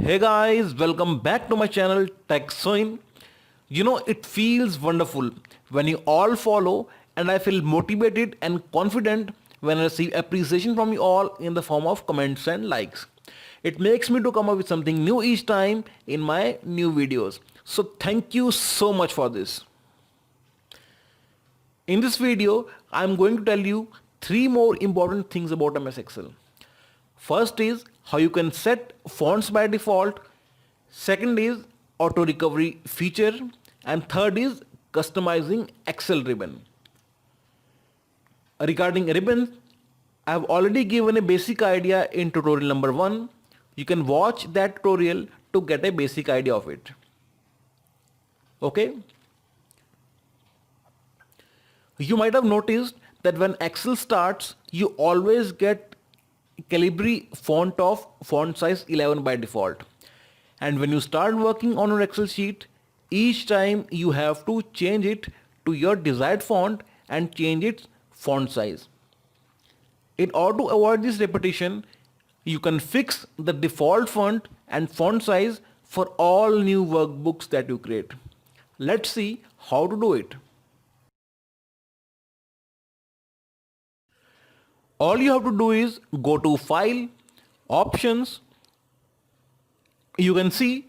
Hey guys, welcome back to my channel TechSwim. It feels wonderful when you all follow, and I feel motivated and confident when I receive appreciation from you all in the form of comments and likes. It makes me to come up with something new each time in my new videos. So thank you so much for this. In this video, I am going to tell you three more important things about MS Excel. First is how you can set fonts by default. Second is auto recovery feature. And third is customizing Excel ribbon. Regarding ribbons, I have already given a basic idea in tutorial number 1. You can watch that tutorial to get a basic idea of it. Okay. You might have noticed that when Excel starts, you always get Calibri font of font size 11 by default. And when you start working on your Excel sheet, each time you have to change it to your desired font and change its font size. In order to avoid this repetition, you can fix the default font and font size for all new workbooks that you create. Let's see how to do it. All you have to do is go to File, Options. You can see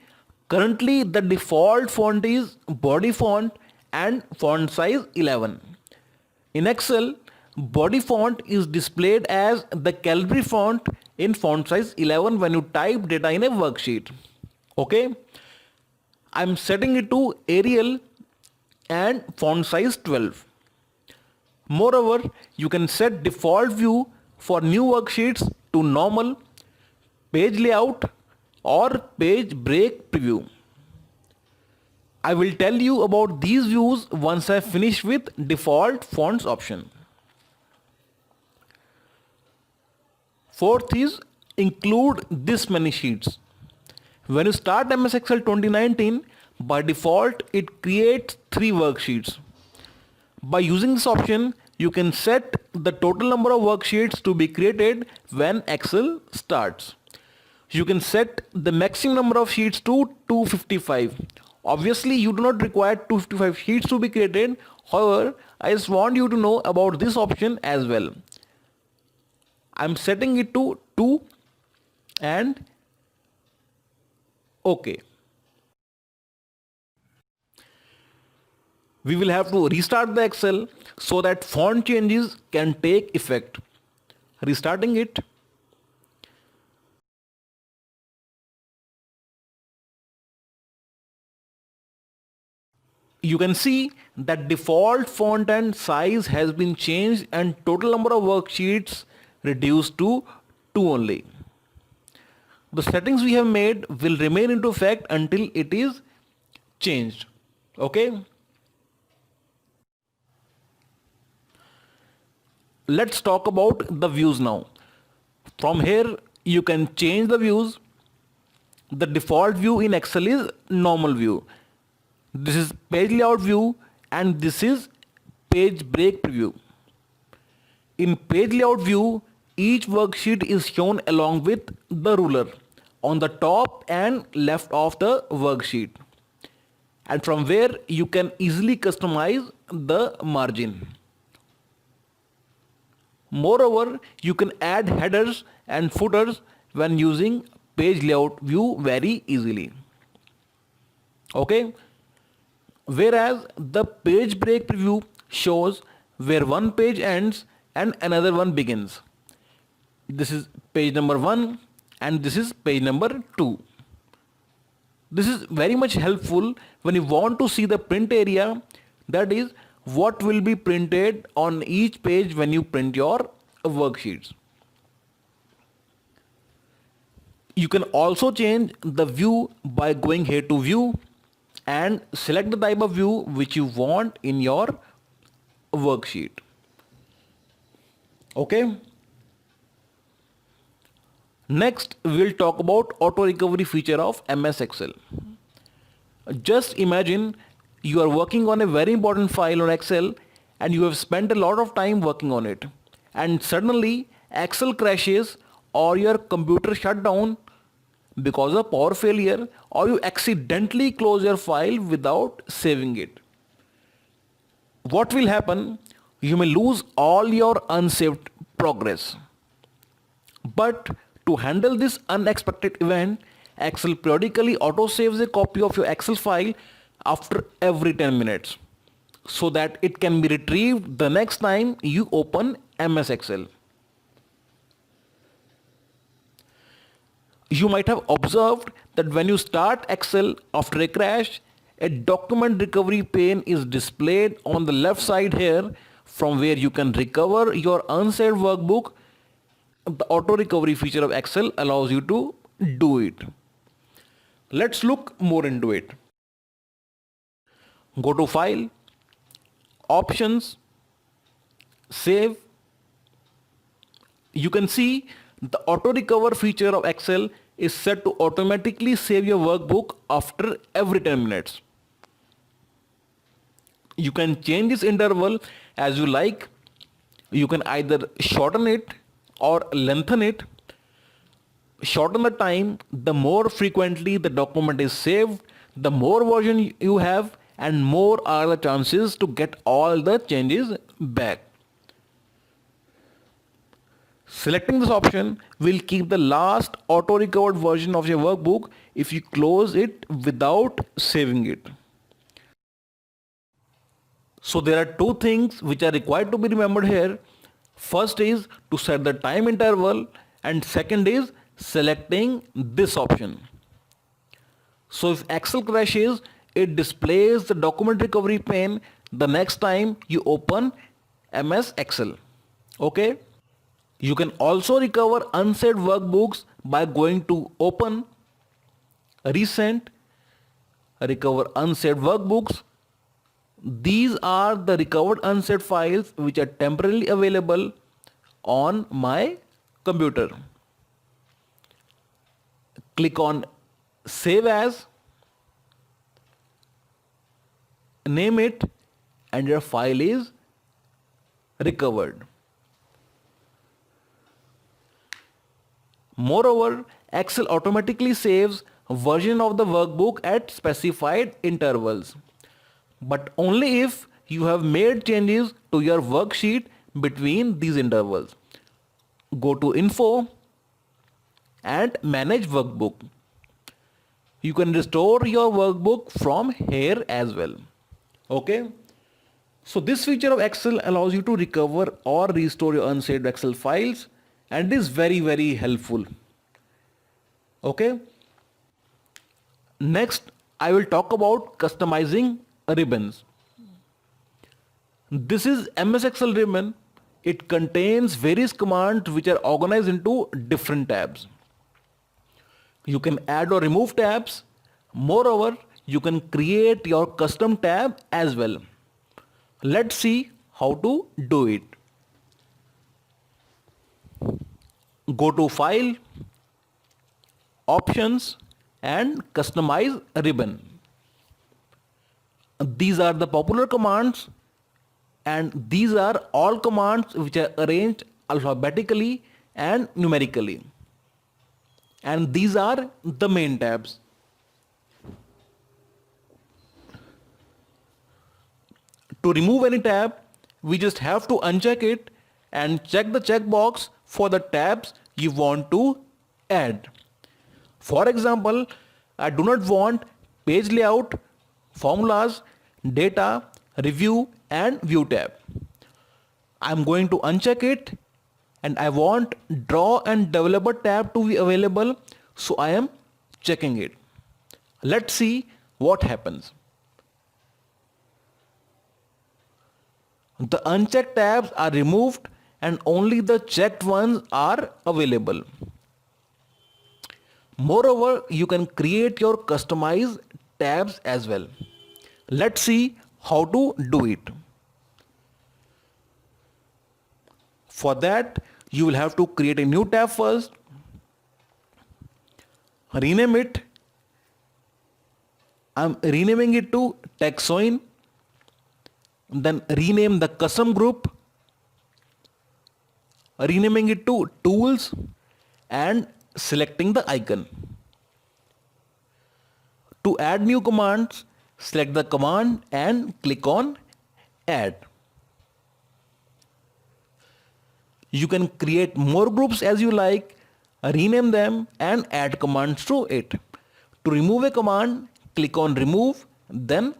currently the default font is body font and font size 11. In Excel, body font is displayed as the Calibri font in font size 11 when you type data in a worksheet. Okay, I'm setting it to Arial and font size 12. Moreover, you can set default view for new worksheets to normal, page layout or page break preview. I will tell you about these views once I finish with default fonts option. Fourth is include this many sheets. When you start MS Excel 2019, by default it creates 3 worksheets. By using this option, you can set the total number of worksheets to be created when Excel starts. You can set the maximum number of sheets to 255. Obviously, you do not require 255 sheets to be created. However, I just want you to know about this option as well. I'm setting it to 2 and OK. We will have to restart the Excel so that font changes can take effect. Restarting it. You can see that default font and size has been changed and total number of worksheets reduced to 2 only. The settings we have made will remain into effect until it is changed. Okay. Let's talk about the views now. From here you can change the views. The default view in Excel is normal view. This is page layout view and this is page break preview. In page layout view, each worksheet is shown along with the ruler on the top and left of the worksheet. And from where you can easily customize the margin. Moreover, you can add headers and footers when using page layout view very easily. Okay. Whereas the page break preview shows where one page ends and another one begins. This is page number 1 and this is page number 2. This is very much helpful when you want to see the print area, that is what will be printed on each page when you print your worksheets. You can also change the view by going here to view and select the type of view which you want in your worksheet. Okay. Next, we'll talk about auto recovery feature of MS Excel. Just imagine you are working on a very important file on Excel and you have spent a lot of time working on it, and suddenly Excel crashes or your computer shut down because of power failure, or you accidentally close your file without saving it. What will happen? You may lose all your unsaved progress. But to handle this unexpected event, Excel periodically auto-saves a copy of your Excel file after every 10 minutes so that it can be retrieved the next time you open MS Excel. You might have observed that when you start Excel after a crash, a document recovery pane is displayed on the left side here, from where you can recover your unsaved workbook. The auto recovery feature of Excel allows you to do it. Let's look more into it. Go to File, Options, Save. You can see the auto recover feature of Excel is set to automatically save your workbook after every 10 minutes. You can change this interval as you like. You can either shorten it or lengthen it. Shorten the time, the more frequently the document is saved, the more version you have, and more are the chances to get all the changes back. Selecting this option will keep the last auto recovered version of your workbook if you close it without saving it. So there are two things which are required to be remembered here. First is to set the time interval, and second is selecting this option. So if Excel crashes, it displays the document recovery pane the next time you open MS Excel. Okay? You can also recover unsaved workbooks by going to Open, Recent, Recover Unsaved Workbooks. These are the recovered unsaved files which are temporarily available on my computer. Click on Save As, name it, and your file is recovered. Moreover, Excel automatically saves a version of the workbook at specified intervals, but only if you have made changes to your worksheet between these intervals. Go to Info and Manage Workbook. You can restore your workbook from here as well. Okay? So this feature of Excel allows you to recover or restore your unsaved Excel files, and it is very helpful. Okay? Next, I will talk about customizing ribbons. This is MS Excel ribbon. It contains various commands which are organized into different tabs. You can add or remove tabs. Moreover, you can create your custom tab as well. Let's see how to do it. Go to File, Options, and Customize Ribbon. These are the popular commands, and these are all commands which are arranged alphabetically and numerically. And these are the main tabs. To remove any tab, we just have to uncheck it and check the checkbox for the tabs you want to add. For example, I do not want page layout, formulas, data, review, and view tab. I'm going to uncheck it, and I want draw and developer tab to be available, so I am checking it. Let's see what happens. The unchecked tabs are removed and only the checked ones are available. Moreover, you can create your customized tabs as well. Let's see how to do it. For that, you will have to create a new tab first, rename it. I'm renaming it to Texoin. Then rename the custom group, renaming it to Tools, and selecting the icon. To add new commands, select the command and click on add. You can create more groups as you like, rename them and add commands to it. To remove a command, click on remove, then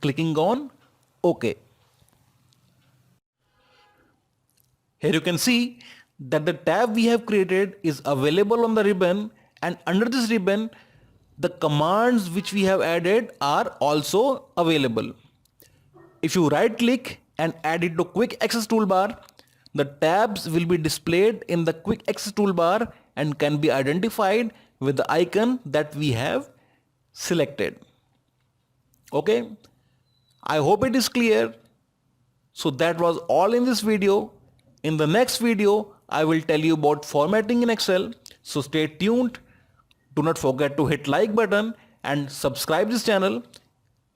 clicking on OK. Here you can see that the tab we have created is available on the ribbon, and under this ribbon the commands which we have added are also available. If you right click and add it to quick access toolbar, the tabs will be displayed in the quick access toolbar and can be identified with the icon that we have selected. Okay, I hope it is clear. So that was all in this video. In the next video, I will tell you about formatting in Excel. So stay tuned. Do not forget to hit like button and subscribe this channel.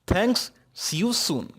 Thanks. See you soon.